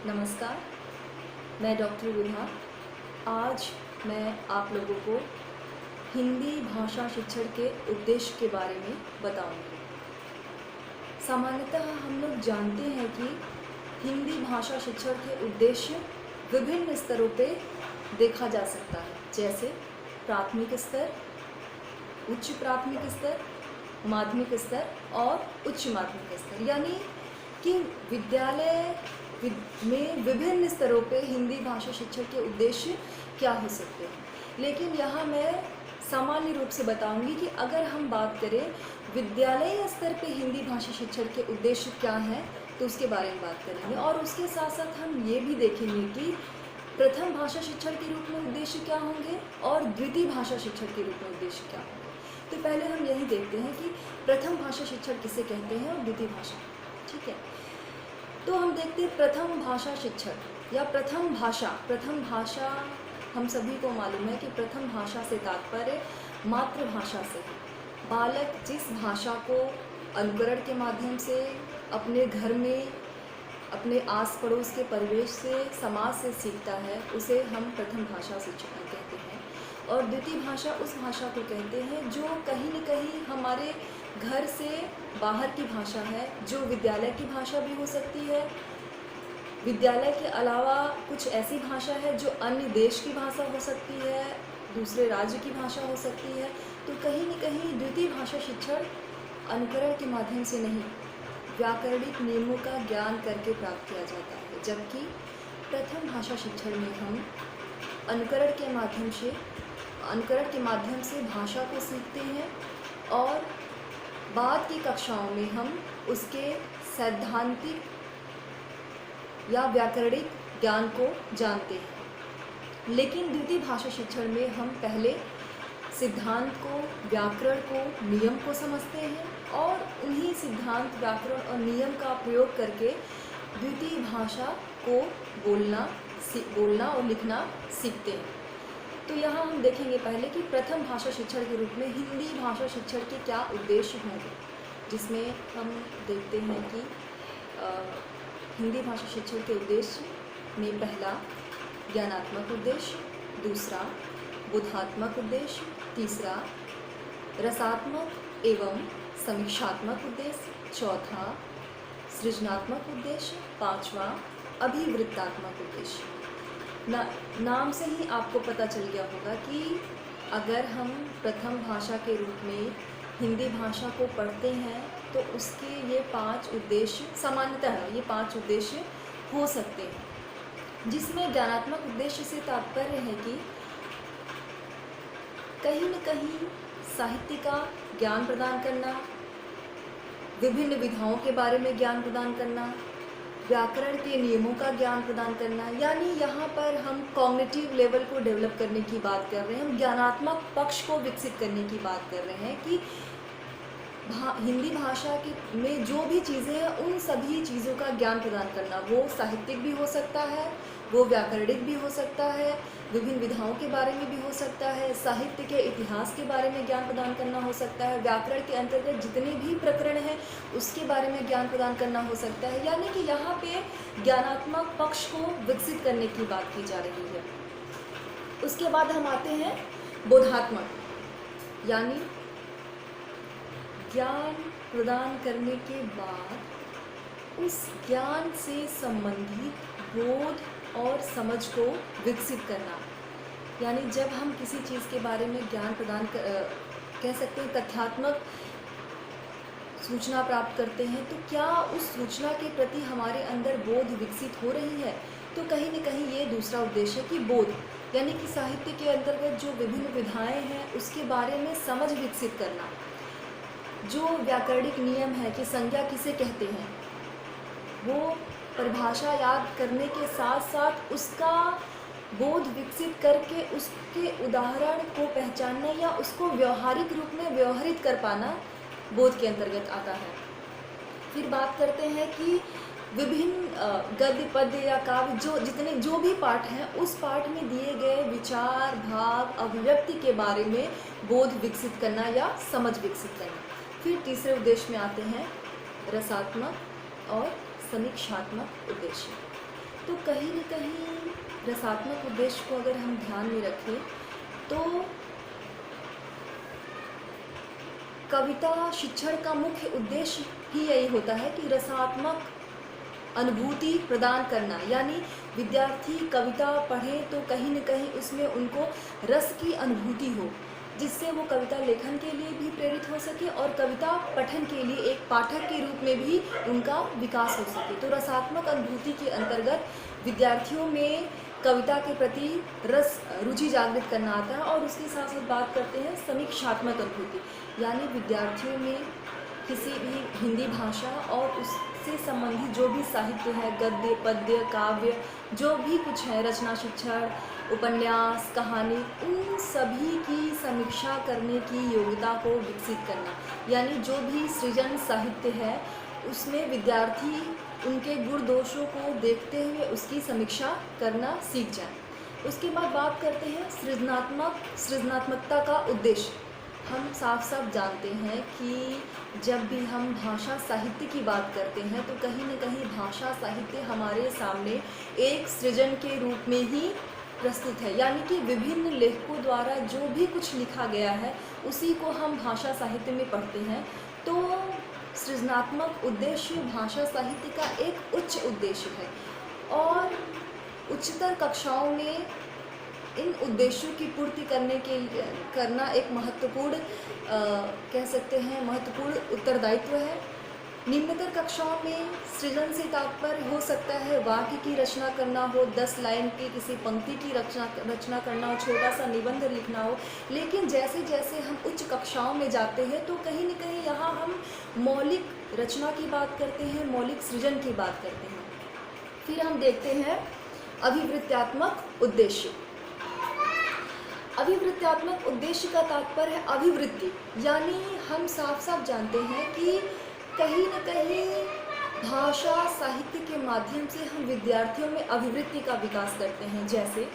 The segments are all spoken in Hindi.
नमस्कार, मैं डॉक्टर विभा। आज मैं आप लोगों को हिंदी भाषा शिक्षण के उद्देश्य के बारे में बताऊंगी। सामान्यतः हम लोग जानते हैं कि हिंदी भाषा शिक्षण के उद्देश्य विभिन्न स्तरों पे देखा जा सकता है, जैसे प्राथमिक स्तर, उच्च प्राथमिक स्तर, माध्यमिक स्तर और उच्च माध्यमिक स्तर। यानी कि विद्यालय में विभिन्न स्तरों पे हिंदी भाषा शिक्षण के उद्देश्य क्या हो सकते हैं। लेकिन यहाँ मैं सामान्य रूप से बताऊंगी कि अगर हम बात करें विद्यालय स्तर पे हिंदी भाषा शिक्षण के उद्देश्य क्या हैं, तो उसके बारे में बात करेंगे। और उसके साथ साथ हम ये भी देखेंगे कि प्रथम भाषा शिक्षण के रूप में उद्देश्य क्या होंगे और द्वितीय भाषा शिक्षण के रूप में उद्देश्य क्या होंगे। तो पहले हम यही देखते हैं कि प्रथम भाषा शिक्षण किसे कहते हैं और द्वितीय भाषा, ठीक है। तो हम देखते हैं प्रथम भाषा शिक्षण या प्रथम भाषा हम सभी को मालूम है कि प्रथम भाषा से तात्पर्य मातृभाषा से है। बालक जिस भाषा को अनुकरण के माध्यम से अपने घर में, अपने आस पड़ोस के परिवेश से, समाज से सीखता है, उसे हम प्रथम भाषा शिक्षण कहते हैं। और द्वितीय भाषा उस भाषा को कहते हैं जो कहीं न कहीं हमारे घर से बाहर की भाषा है, जो विद्यालय की भाषा भी हो सकती है। विद्यालय के अलावा कुछ ऐसी भाषा है जो अन्य देश की भाषा हो सकती है, दूसरे राज्य की भाषा हो सकती है। तो कहीं न कहीं द्वितीय भाषा शिक्षण अनुकरण के माध्यम से नहीं, व्याकरणिक नियमों का ज्ञान करके प्राप्त किया जाता है। जबकि प्रथम भाषा शिक्षण में हम अनुकरण के माध्यम से भाषा को सीखते हैं और बाद की कक्षाओं में हम उसके सैद्धांतिक या व्याकरणिक ज्ञान को जानते हैं। लेकिन द्वितीय भाषा शिक्षण में हम पहले सिद्धांत को, व्याकरण को, नियम को समझते हैं और उन्हीं सिद्धांत, व्याकरण और नियम का प्रयोग करके द्वितीय भाषा को बोलना और लिखना सीखते हैं। तो यहाँ हम देखेंगे पहले कि प्रथम भाषा शिक्षण के रूप में हिंदी भाषा शिक्षण के क्या उद्देश्य होंगे, जिसमें हम देखते हैं कि हिंदी भाषा शिक्षण के उद्देश्य में पहला ज्ञानात्मक उद्देश्य, दूसरा बोधात्मक उद्देश्य, तीसरा रसात्मक एवं समीक्षात्मक उद्देश्य, चौथा सृजनात्मक उद्देश्य, पांचवा अभिवृत्तात्मक उद्देश्य। नाम से ही आपको पता चल गया होगा कि अगर हम प्रथम भाषा के रूप में हिंदी भाषा को पढ़ते हैं तो उसके ये 5 उद्देश्य, सामान्यतः ये 5 उद्देश्य हो सकते हैं। जिसमें ज्ञानात्मक उद्देश्य से तात्पर्य है कि कहीं न कहीं साहित्य का ज्ञान प्रदान करना, विभिन्न विधाओं के बारे में ज्ञान प्रदान करना, व्याकरण के नियमों का ज्ञान प्रदान करना। यानी यहाँ पर हम कॉग्निटिव लेवल को डेवलप करने की बात कर रहे हैं, हम ज्ञानात्मक पक्ष को विकसित करने की बात कर रहे हैं कि हिंदी भाषा में जो भी चीज़ें हैं उन सभी चीज़ों का ज्ञान प्रदान करना। वो साहित्यिक भी हो सकता है, वो व्याकरणिक भी हो सकता है, विभिन्न विधाओं के बारे में भी हो सकता है, साहित्य के इतिहास के बारे में ज्ञान प्रदान करना हो सकता है, व्याकरण के अंतर्गत जितने भी प्रकरण हैं उसके बारे में ज्ञान प्रदान करना हो सकता है। यानी कि यहाँ पे ज्ञानात्मक पक्ष को विकसित करने की बात की जा रही है। उसके बाद हम आते हैं बोधात्मक, यानी ज्ञान प्रदान करने के बाद उस ज्ञान से संबंधित बोध और समझ को विकसित करना। यानी जब हम किसी चीज़ के बारे में ज्ञान प्रदान कह सकते हैं, तथ्यात्मक सूचना प्राप्त करते हैं, तो क्या उस सूचना के प्रति हमारे अंदर बोध विकसित हो रही है। तो कहीं न कहीं ये दूसरा उद्देश्य है कि बोध, यानी कि साहित्य के अंतर्गत जो विभिन्न विधाएं हैं उसके बारे में समझ विकसित करना। जो व्याकरणिक नियम है कि संज्ञा किसे कहते हैं, वो परिभाषा याद करने के साथ साथ उसका बोध विकसित करके उसके उदाहरण को पहचानना या उसको व्यवहारिक रूप में व्यवहारित कर पाना बोध के अंतर्गत आता है। फिर बात करते हैं कि विभिन्न गद्य, पद्य या काव्य जो भी पाठ हैं उस पाठ में दिए गए विचार, भाव, अभिव्यक्ति के बारे में बोध विकसित करना या समझ विकसित करना। फिर तीसरे उद्देश्य में आते हैं रसात्मक और समीक्षात्मक उद्देश्य। तो कहीं न कहीं रसात्मक उद्देश्य को अगर हम ध्यान में रखें तो कविता शिक्षण का मुख्य उद्देश्य ही यही होता है कि रसात्मक अनुभूति प्रदान करना, यानी विद्यार्थी कविता पढ़े तो कहीं न कहीं उसमें उनको रस की अनुभूति हो, जिससे वो कविता लेखन के लिए भी प्रेरित हो सके और कविता पठन के लिए एक पाठक के रूप में भी उनका विकास हो सके। तो रसात्मक अनुभूति के अंतर्गत विद्यार्थियों में कविता के प्रति रुचि जागृत करना आता है। और उसके साथ साथ बात करते हैं समीक्षात्मक अनुभूति, यानी विद्यार्थियों में किसी भी हिंदी भाषा और उससे संबंधित जो भी साहित्य है, गद्य, पद्य, काव्य, जो भी कुछ है, रचना शिक्षण, उपन्यास, कहानी, उन सभी की समीक्षा करने की योग्यता को विकसित करना, यानी जो भी सृजन साहित्य है उसमें विद्यार्थी उनके गुण दोषों को देखते हुए उसकी समीक्षा करना सीख जाए। उसके बाद बात करते हैं सृजनात्मकता का उद्देश्य। हम साफ साफ जानते हैं कि जब भी हम भाषा साहित्य की बात करते हैं तो कहीं न कहीं भाषा साहित्य हमारे सामने एक सृजन के रूप में ही प्रस्तुत है, यानी कि विभिन्न लेखकों द्वारा जो भी कुछ लिखा गया है उसी को हम भाषा साहित्य में पढ़ते हैं। तो सृजनात्मक उद्देश्य भाषा साहित्य का एक उच्च उद्देश्य है और उच्चतर कक्षाओं में इन उद्देश्यों की पूर्ति करना एक महत्वपूर्ण कह सकते हैं महत्वपूर्ण उत्तरदायित्व है। निम्नतर कक्षाओं में सृजन से तात्पर्य हो सकता है वाक्य की रचना करना हो, 10 लाइन की किसी पंक्ति की रचना करना हो, छोटा सा निबंध लिखना हो। लेकिन जैसे जैसे हम उच्च कक्षाओं में जाते हैं तो कहीं न कहीं यहाँ हम मौलिक रचना की बात करते हैं, मौलिक सृजन की बात करते हैं। फिर हम देखते हैं अभिवृत्त्यात्मक उद्देश्य। अभिवृत्त्यात्मक उद्देश्य का तात्पर्य है अभिवृत्ति, यानी हम साफ साफ जानते हैं कि कहीं न कहीं भाषा साहित्य के माध्यम से हम विद्यार्थियों में अभिवृत्ति का विकास करते हैं। जैसे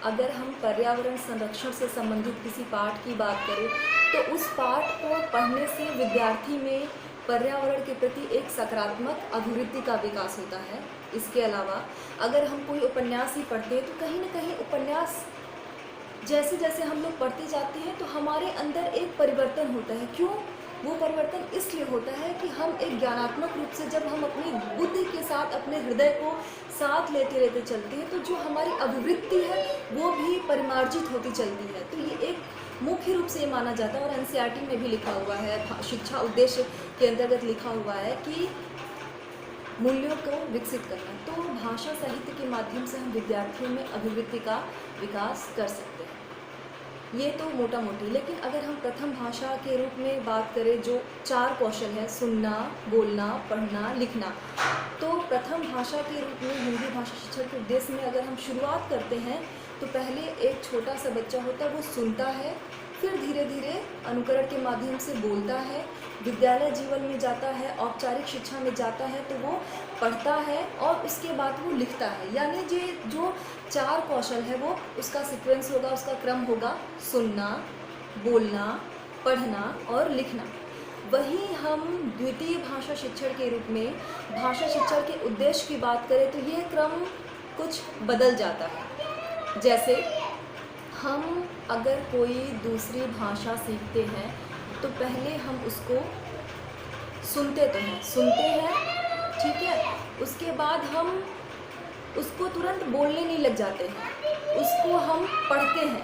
अगर हम पर्यावरण संरक्षण से संबंधित किसी पाठ की बात करें तो उस पाठ को पढ़ने से विद्यार्थी में पर्यावरण के प्रति एक सकारात्मक अभिवृत्ति का विकास होता है। इसके अलावा अगर हम कोई उपन्यास ही पढ़ते हैं तो कहीं न कहीं उपन्यास जैसे जैसे हम लोग पढ़ते जाते हैं तो हमारे अंदर एक परिवर्तन होता है। क्यों? वो परिवर्तन इसलिए होता है कि हम एक ज्ञानात्मक रूप से जब हम अपनी बुद्धि के साथ अपने हृदय को साथ लेते चलते हैं तो जो हमारी अभिवृत्ति है वो भी परिमार्जित होती चलती है। तो ये एक मुख्य रूप से ये माना जाता है और एनसीईआरटी में भी लिखा हुआ है, शिक्षा उद्देश्य के अंतर्गत लिखा हुआ है कि मूल्यों को विकसित करना। तो भाषा साहित्य के माध्यम से हम विद्यार्थियों में अभिवृत्ति का विकास कर सकते हैं। ये तो मोटा मोटी। लेकिन अगर हम प्रथम भाषा के रूप में बात करें जो 4 कौशल है, सुनना, बोलना, पढ़ना, लिखना, तो प्रथम भाषा के रूप में हिंदी भाषा शिक्षण के उद्देश्य में अगर हम शुरुआत करते हैं तो पहले एक छोटा सा बच्चा होता है वो सुनता है, फिर धीरे धीरे अनुकरण के माध्यम से बोलता है, विद्यालय जीवन में जाता है, औपचारिक शिक्षा में जाता है तो वो पढ़ता है और उसके बाद वो लिखता है। यानी जो 4 कौशल है वो उसका सीक्वेंस होगा, उसका क्रम होगा, सुनना, बोलना, पढ़ना और लिखना। वहीं हम द्वितीय भाषा शिक्षण के रूप में भाषा शिक्षण के उद्देश्य की बात करें तो यह क्रम कुछ बदल जाता है। जैसे हम अगर कोई दूसरी भाषा सीखते हैं तो पहले हम उसको सुनते हैं, ठीक है, उसके बाद हम उसको तुरंत बोलने नहीं लग जाते हैं, उसको हम पढ़ते हैं,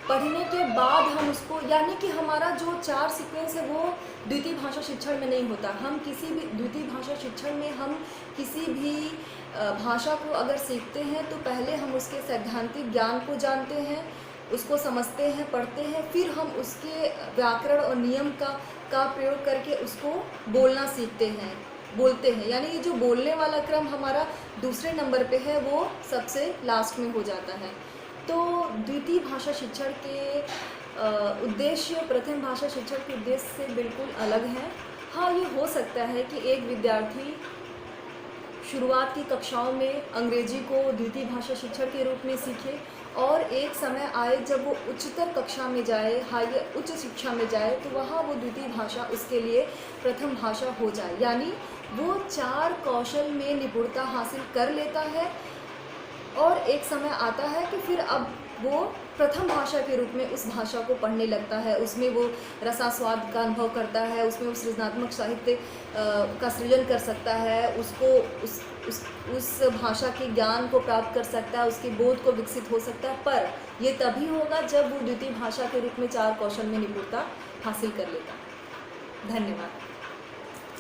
पढ़ने के बाद हम उसको, यानी कि हमारा जो 4 सीक्वेंस है वो द्वितीय भाषा शिक्षण में नहीं होता। हम किसी भी द्वितीय भाषा शिक्षण में हम किसी भी भाषा को अगर सीखते हैं तो पहले हम उसके सैद्धांतिक ज्ञान को जानते हैं, उसको समझते हैं, पढ़ते हैं, फिर हम उसके व्याकरण और नियम का प्रयोग करके उसको बोलना सीखते हैं, बोलते हैं। यानी ये जो बोलने वाला क्रम हमारा दूसरे नंबर पे है वो सबसे लास्ट में हो जाता है। तो द्वितीय भाषा शिक्षण के उद्देश्य प्रथम भाषा शिक्षण के उद्देश्य से बिल्कुल अलग है। हाँ, ये हो सकता है कि एक विद्यार्थी शुरुआत की कक्षाओं में अंग्रेजी को द्वितीय भाषा शिक्षण के रूप में सीखे और एक समय आए जब वो उच्चतर कक्षा में जाए, हायर उच्च शिक्षा में जाए, तो वहाँ वो द्वितीय भाषा उसके लिए प्रथम भाषा हो जाए। यानी वो 4 कौशल में निपुणता हासिल कर लेता है और एक समय आता है कि फिर अब वो प्रथम भाषा के रूप में उस भाषा को पढ़ने लगता है, उसमें वो रसास्वाद का अनुभव करता है, उसमें वो सृजनात्मक साहित्य का सृजन कर सकता है, उसको उस भाषा के ज्ञान को प्राप्त कर सकता है, उसके बोध को विकसित हो सकता है। पर ये तभी होगा जब वो द्वितीय भाषा के रूप में 4 कौशल में निपुणता हासिल कर लेता। धन्यवाद।